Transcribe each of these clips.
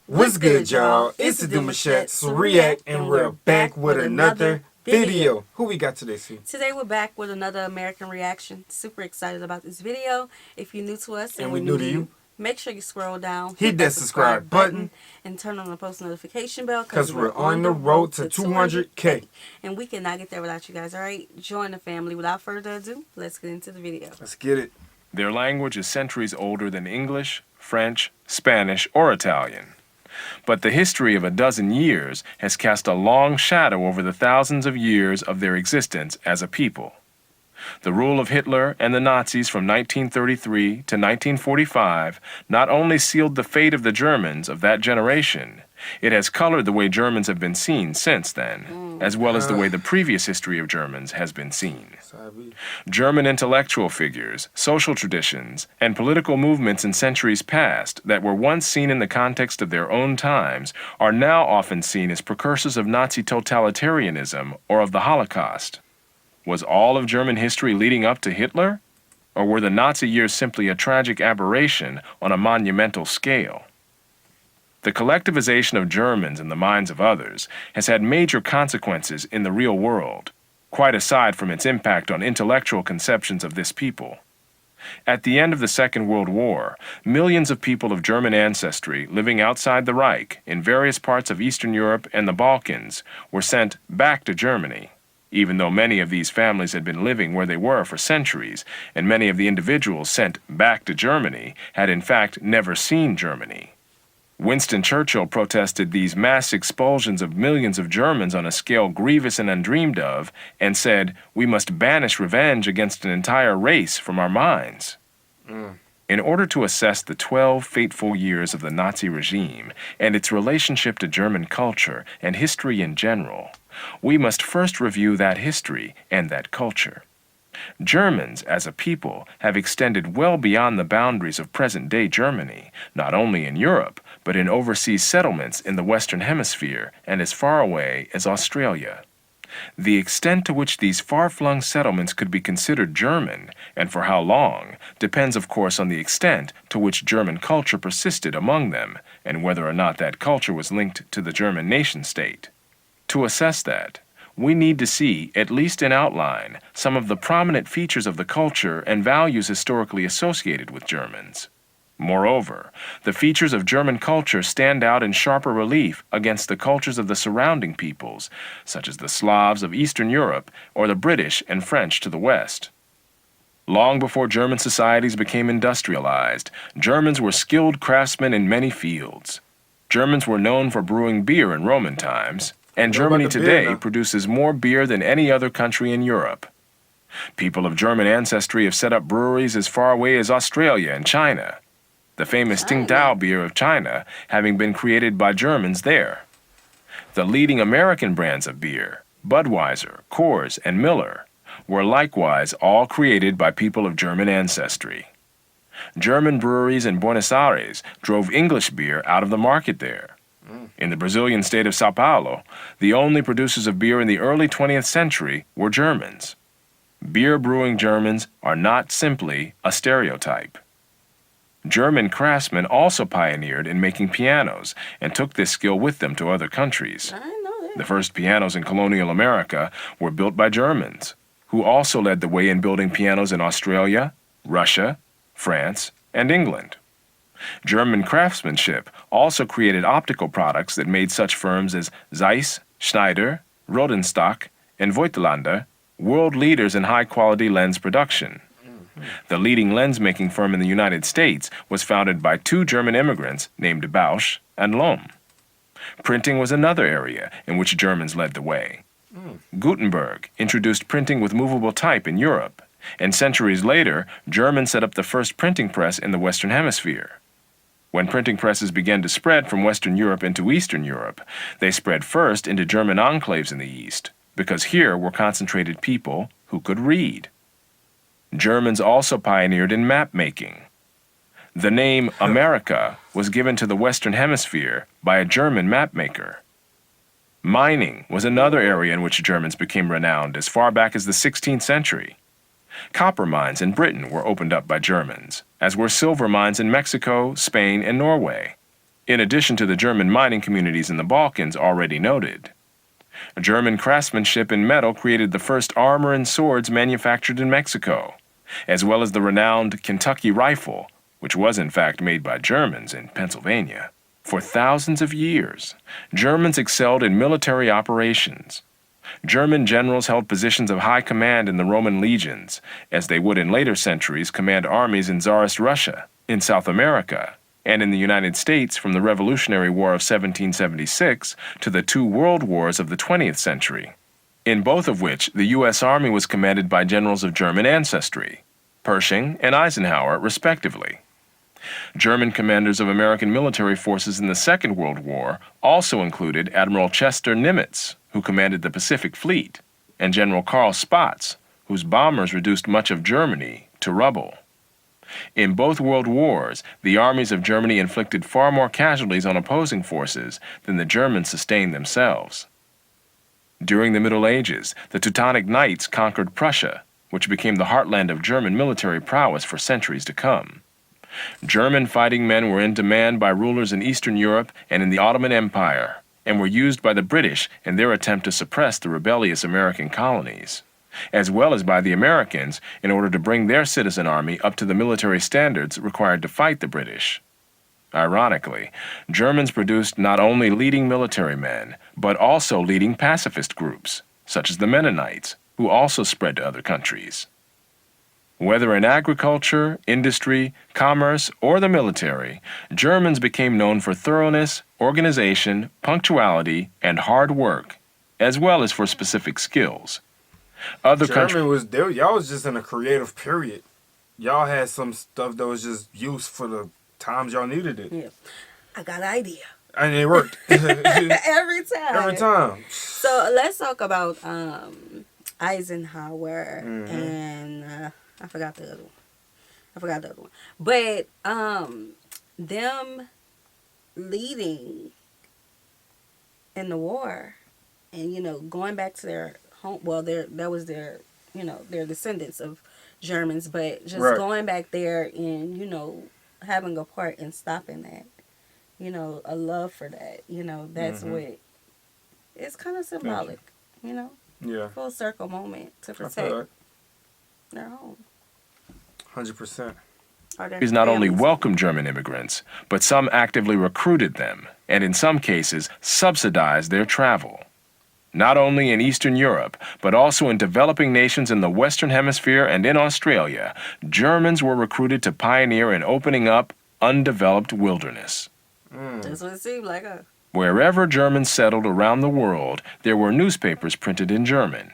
What's good, y'all? It's the Demouchets REACT, and we're back with another video. Who we got today, C? Today we're back with another American reaction. Super excited about this video. If you're new to us and we're new to you, make sure you scroll down, hit that subscribe button, and turn on the post notification bell because we're on the road to 200K. And we cannot get there without you guys, alright? Join the family. Without further ado, let's get into the video. Let's get it. Their language is centuries older than English, French, Spanish, or Italian. But the history of a dozen years has cast a long shadow over the thousands of years of their existence as a people. The rule of Hitler and the Nazis from 1933 to 1945 not only sealed the fate of the Germans of that generation, it has colored the way Germans have been seen since then, as well as the way the previous history of Germans has been seen. German intellectual figures, social traditions, and political movements in centuries past that were once seen in the context of their own times are now often seen as precursors of Nazi totalitarianism or of the Holocaust. Was all of German history leading up to Hitler? Or were the Nazi years simply a tragic aberration on a monumental scale? The collectivization of Germans in the minds of others has had major consequences in the real world, quite aside from its impact on intellectual conceptions of this people. At the end of the Second World War, millions of people of German ancestry living outside the Reich in various parts of Eastern Europe and the Balkans were sent back to Germany, even though many of these families had been living where they were for centuries, and many of the individuals sent back to Germany had in fact never seen Germany. Winston Churchill protested these mass expulsions of millions of Germans on a scale grievous and undreamed of, and said, "We must banish revenge against an entire race from our minds." In order to assess the 12 fateful years of the Nazi regime and its relationship to German culture and history in general, we must first review that history and that culture. Germans, as a people, have extended well beyond the boundaries of present-day Germany, not only in Europe, but in overseas settlements in the Western Hemisphere and as far away as Australia. The extent to which these far-flung settlements could be considered German, and for how long, depends of course on the extent to which German culture persisted among them, and whether or not that culture was linked to the German nation-state. To assess that, we need to see, at least in outline, some of the prominent features of the culture and values historically associated with Germans. Moreover, the features of German culture stand out in sharper relief against the cultures of the surrounding peoples, such as the Slavs of Eastern Europe or the British and French to the west. Long before German societies became industrialized, Germans were skilled craftsmen in many fields. Germans were known for brewing beer in Roman times, and Germany today produces more beer than any other country in Europe. People of German ancestry have set up breweries as far away as Australia and China, the famous Tsingtao beer of China having been created by Germans there. The leading American brands of beer, Budweiser, Coors, and Miller, were likewise all created by people of German ancestry. German breweries in Buenos Aires drove English beer out of the market there. In the Brazilian state of Sao Paulo, the only producers of beer in the early 20th century were Germans. Beer brewing Germans are not simply a stereotype. German craftsmen also pioneered in making pianos and took this skill with them to other countries. I didn't know that. The first pianos in colonial America were built by Germans, who also led the way in building pianos in Australia, Russia, France, and England. German craftsmanship also created optical products that made such firms as Zeiss, Schneider, Rodenstock, and Voigtlander world leaders in high-quality lens production. The leading lens-making firm in the United States was founded by two German immigrants named Bausch and Lomb. Printing was another area in which Germans led the way. Gutenberg introduced printing with movable type in Europe, and centuries later, Germans set up the first printing press in the Western Hemisphere. When printing presses began to spread from Western Europe into Eastern Europe, they spread first into German enclaves in the East, because here were concentrated people who could read. Germans also pioneered in map making. The name America was given to the Western Hemisphere by a German map maker. Mining was another area in which Germans became renowned as far back as the 16th century. Copper mines in Britain were opened up by Germans, as were silver mines in Mexico, Spain, and Norway. in addition to the German mining communities in the Balkans already noted. German craftsmanship in metal created the first armor and swords manufactured in Mexico, as well as the renowned Kentucky rifle, which was in fact made by Germans in Pennsylvania. For thousands of years, Germans excelled in military operations. German generals held positions of high command in the Roman legions, as they would in later centuries command armies in Tsarist Russia, in South America, and in the United States from the Revolutionary War of 1776 to the two world wars of the 20th century, in both of which the U.S. Army was commanded by generals of German ancestry, Pershing and Eisenhower, respectively. German commanders of American military forces in the Second World War also included Admiral Chester Nimitz, who commanded the Pacific Fleet, and General Karl Spaatz, whose bombers reduced much of Germany to rubble. In both world wars, the armies of Germany inflicted far more casualties on opposing forces than the Germans sustained themselves. During the Middle Ages, the Teutonic Knights conquered Prussia, which became the heartland of German military prowess for centuries to come. German fighting men were in demand by rulers in Eastern Europe and in the Ottoman Empire, and were used by the British in their attempt to suppress the rebellious American colonies, as well as by the Americans in order to bring their citizen army up to the military standards required to fight the British. Ironically, Germans produced not only leading military men, but also leading pacifist groups, such as the Menonites, who also spread to other countries. Whether in agriculture, industry, commerce, or the military, Germans became known for thoroughness, organization, punctuality, and hard work, as well as for specific skills. Other countries. Y'all was just in a creative period. Y'all had some stuff that was just used for the times y'all needed it. Yeah. I got an idea. And it worked. Every time. Every time. So let's talk about Eisenhower and I forgot the other one. But them leading in the war and going back to their home, well, that was their their descendants of Germans, but just going back there and having a part in stopping that, a love for that, that's what it's kind of symbolic, Yeah. full circle moment to protect their home. 100%. Countries not only welcomed German immigrants, but some actively recruited them, and in some cases subsidized their travel. Not only in Eastern Europe, but also in developing nations in the Western Hemisphere and in Australia, Germans were recruited to pioneer in opening up undeveloped wilderness. That's what it seemed like. Wherever Germans settled around the world, there were newspapers printed in German.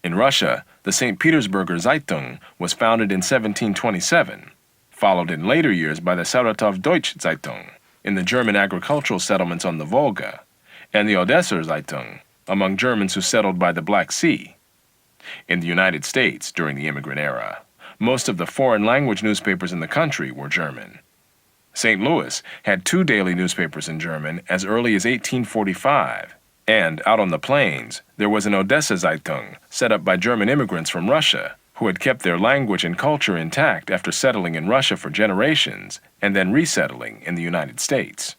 In Russia, the St. Petersburger Zeitung was founded in 1727, followed in later years by the Saratov Deutsche Zeitung in the German agricultural settlements on the Volga, and the Odesser Zeitung among Germans who settled by the Black Sea. In the United States during the immigrant era, most of the foreign language newspapers in the country were German. St. Louis had 2 daily newspapers in German as early as 1845, and out on the plains, there was an Odessa Zeitung set up by German immigrants from Russia who had kept their language and culture intact after settling in Russia for generations and then resettling in the United States.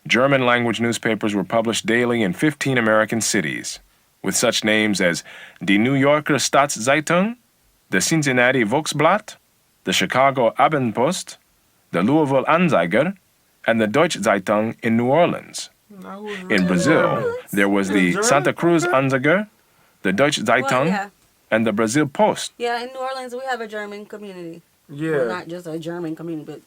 German language newspapers were published daily in 15 American cities, with such names as Die New Yorker Staatszeitung, the Cincinnati Volksblatt, the Chicago Abendpost, the Louisville Anzeiger, and the Deutsche Zeitung in New Orleans. In Brazil, there was the Santa Cruz Anzeiger, the Deutsche Zeitung, and the Brazil Post. Yeah, in New Orleans, we have a German community. Yeah. Well, not just a German community, but,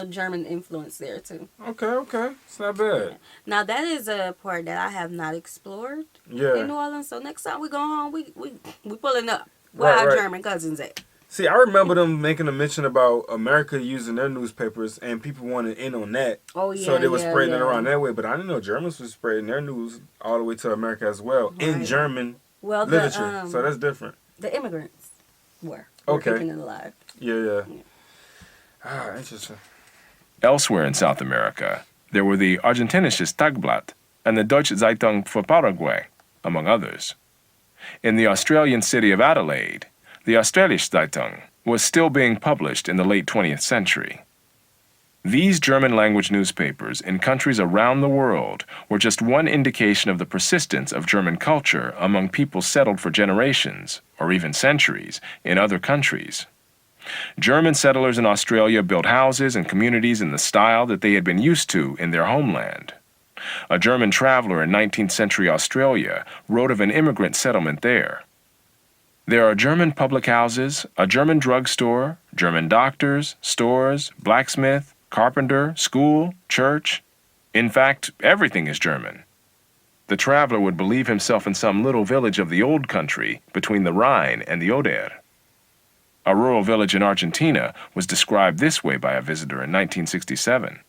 German influence there, too. Okay. It's not bad. Yeah. Now, that is a part that I have not explored in New Orleans. So, next time we go home, we pulling up. Where our German cousins at? See, I remember them making a mention about America using their newspapers, and people wanted in on that. Oh, yeah. So they were spreading it around that way. But I didn't know Germans were spreading their news all the way to America as well, in German literature. So that's different. The immigrants were keeping it alive. Yeah. Ah, interesting. Elsewhere in South America, there were the Argentinisches Tagblatt and the Deutsche Zeitung für Paraguay, among others. In the Australian city of Adelaide, the Australische Zeitung was still being published in the late 20th century. These German-language newspapers in countries around the world were just one indication of the persistence of German culture among people settled for generations, or even centuries, in other countries. German settlers in Australia built houses and communities in the style that they had been used to in their homeland. A German traveler in 19th century Australia wrote of an immigrant settlement there. There are German public houses, a German drugstore, German doctors, stores, blacksmith, carpenter, school, church. In fact, everything is German. The traveler would believe himself in some little village of the old country between the Rhine and the Oder. A rural village in Argentina was described this way by a visitor in 1967.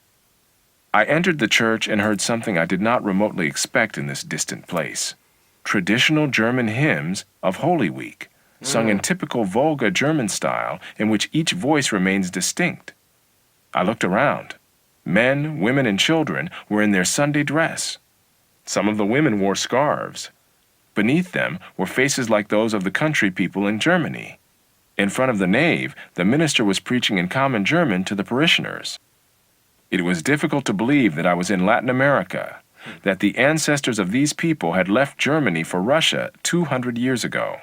I entered the church and heard something I did not remotely expect in this distant place. Traditional German hymns of Holy Week, sung in typical Volga German style in which each voice remains distinct. I looked around. Men, women, and children were in their Sunday dress. Some of the women wore scarves. Beneath them were faces like those of the country people in Germany. In front of the nave, the minister was preaching in common German to the parishioners. It was difficult to believe that I was in Latin America, that the ancestors of these people had left Germany for Russia 200 years ago.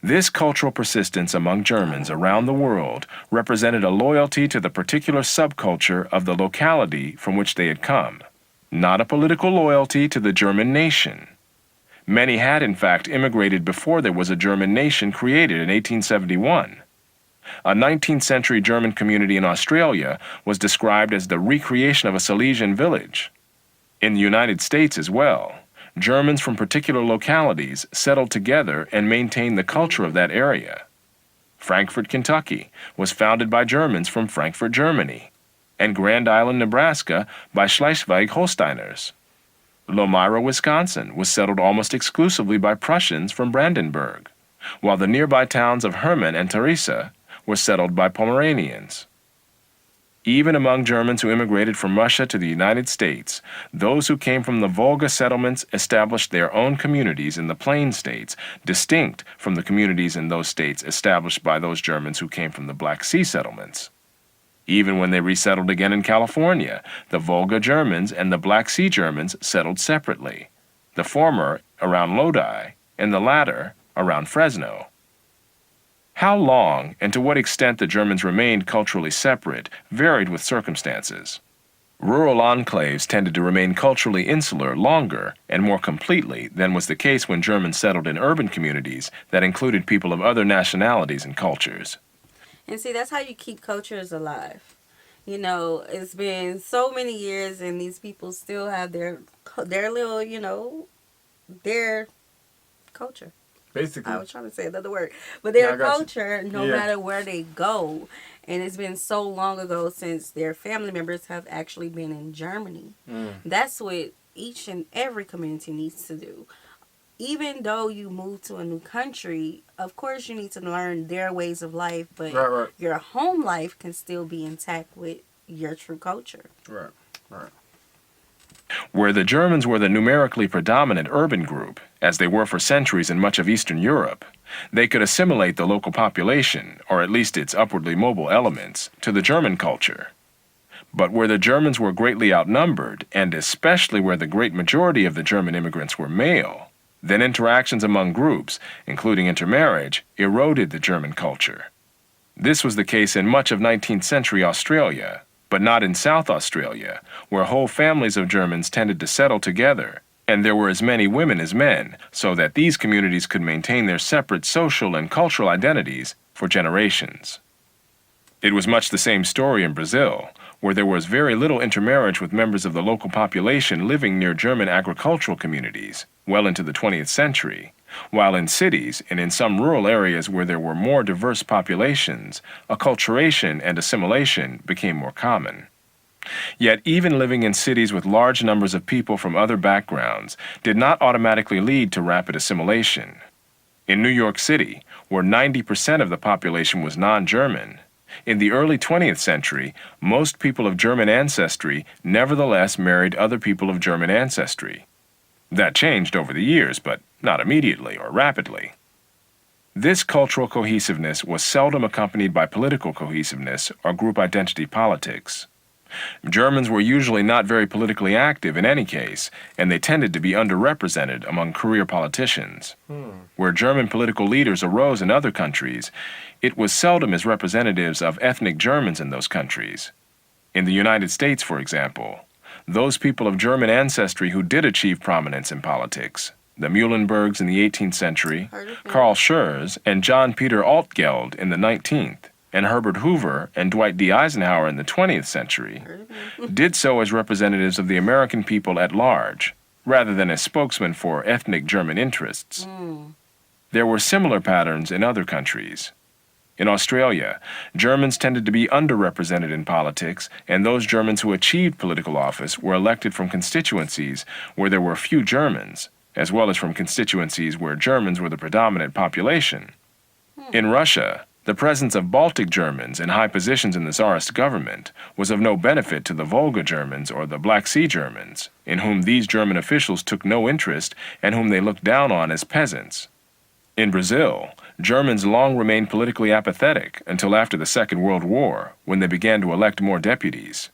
This cultural persistence among Germans around the world represented a loyalty to the particular subculture of the locality from which they had come, not a political loyalty to the German nation. Many had in fact immigrated before there was a German nation created in 1871. A 19th century German community in Australia was described as the recreation of a Silesian village. In the United States as well, Germans from particular localities settled together and maintained the culture of that area. Frankfort, Kentucky, was founded by Germans from Frankfurt, Germany, and Grand Island, Nebraska, by Schleswig-Holsteiners. Lomira, Wisconsin, was settled almost exclusively by Prussians from Brandenburg, while the nearby towns of Hermann and Theresa were settled by Pomeranians. Even among Germans who immigrated from Russia to the United States, those who came from the Volga settlements established their own communities in the Plain States, distinct from the communities in those states established by those Germans who came from the Black Sea settlements. Even when they resettled again in California, the Volga Germans and the Black Sea Germans settled separately, the former around Lodi and the latter around Fresno. How long and to what extent the Germans remained culturally separate varied with circumstances. Rural enclaves tended to remain culturally insular longer and more completely than was the case when Germans settled in urban communities that included people of other nationalities and cultures. And see, that's how you keep cultures alive. You know, it's been so many years and these people still have their little, you know, their culture. Basically. I was trying to say another word. But their culture, no matter where they go. And it's been so long ago since their family members have actually been in Germany. That's what each and every community needs to do. Even though you move to a new country, of course you need to learn their ways of life. But your home life can still be intact with your true culture. Right. Where the Germans were the numerically predominant urban group, as they were for centuries in much of Eastern Europe, they could assimilate the local population, or at least its upwardly mobile elements, to the German culture. But where the Germans were greatly outnumbered, and especially where the great majority of the German immigrants were male, then interactions among groups, including intermarriage, eroded the German culture. This was the case in much of 19th century Australia, but not in South Australia, where whole families of Germans tended to settle together, and there were as many women as men, so that these communities could maintain their separate social and cultural identities for generations. It was much the same story in Brazil, where there was very little intermarriage with members of the local population living near German agricultural communities, well into the 20th century, while in cities and in some rural areas where there were more diverse populations, acculturation and assimilation became more common. Yet even living in cities with large numbers of people from other backgrounds did not automatically lead to rapid assimilation. In New York City, where 90% of the population was non-German, in the early 20th century, most people of German ancestry nevertheless married other people of German ancestry. That changed over the years, but not immediately or rapidly. This cultural cohesiveness was seldom accompanied by political cohesiveness or group identity politics. Germans were usually not very politically active in any case, and they tended to be underrepresented among career politicians. Where German political leaders arose in other countries, it was seldom as representatives of ethnic Germans in those countries. In the United States, for example, those people of German ancestry who did achieve prominence in politics, the Muhlenbergs in the 18th century, Karl Schurz and John Peter Altgeld in the 19th, and Herbert Hoover and Dwight D. Eisenhower in the 20th century, did so as representatives of the American people at large, rather than as spokesmen for ethnic German interests. There were similar patterns in other countries. In Australia, Germans tended to be underrepresented in politics, and those Germans who achieved political office were elected from constituencies where there were few Germans, as well as from constituencies where Germans were the predominant population. In Russia, the presence of Baltic Germans in high positions in the Tsarist government was of no benefit to the Volga Germans or the Black Sea Germans, in whom these German officials took no interest and whom they looked down on as peasants. In Brazil, Germans long remained politically apathetic until after the Second World War, when they began to elect more deputies.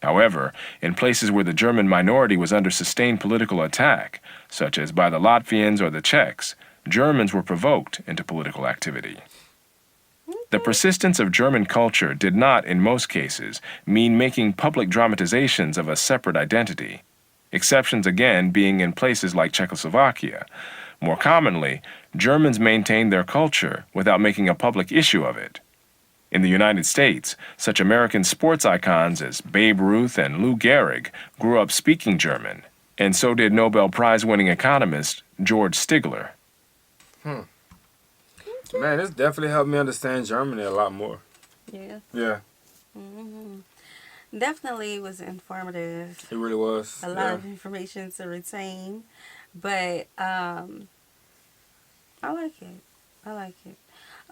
However, in places where the German minority was under sustained political attack, such as by the Latvians or the Czechs, Germans were provoked into political activity. The persistence of German culture did not, in most cases, mean making public dramatizations of a separate identity, exceptions again being in places like Czechoslovakia. More commonly, Germans maintained their culture without making a public issue of it. In the United States, such American sports icons as Babe Ruth and Lou Gehrig grew up speaking German, and so did Nobel Prize-winning economist George Stigler. Man, this definitely helped me understand Germany a lot more. Yeah. Yeah. Definitely was informative. It really was. A lot of information to retain. But I like it. I like it.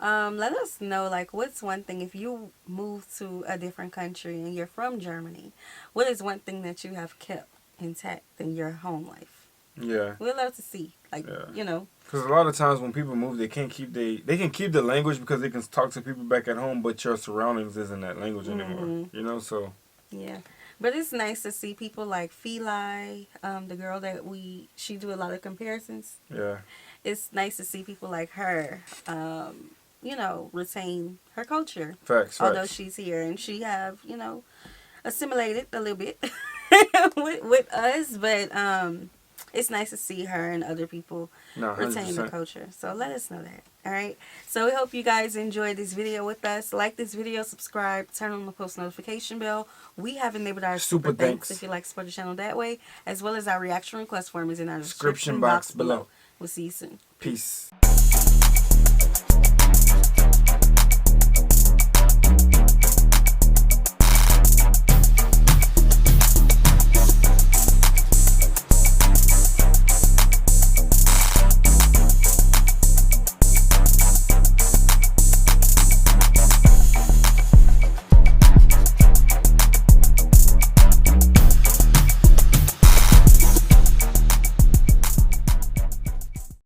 Let us know, like, what's one thing, if you move to a different country and you're from Germany, what is one thing that you have kept intact in your home life? Yeah. We'd love to see, like, you know. Because a lot of times when people move, they can keep the language because they can talk to people back at home, but your surroundings isn't that language anymore. You know, so. Yeah. But it's nice to see people like Feli, the girl that she do a lot of comparisons. Yeah. It's nice to see people like her, you know, retain her culture. Facts. Although she's here and she have, you know, assimilated a little bit with us, but it's nice to see her and other people retain the culture. So let us know that. All right. So we hope you guys enjoyed this video with us. Like this video, subscribe, turn on the post notification bell. We have enabled our super thanks if you like to support the channel that way, as well as our reaction request form is in our description box below. We'll see you soon. Peace.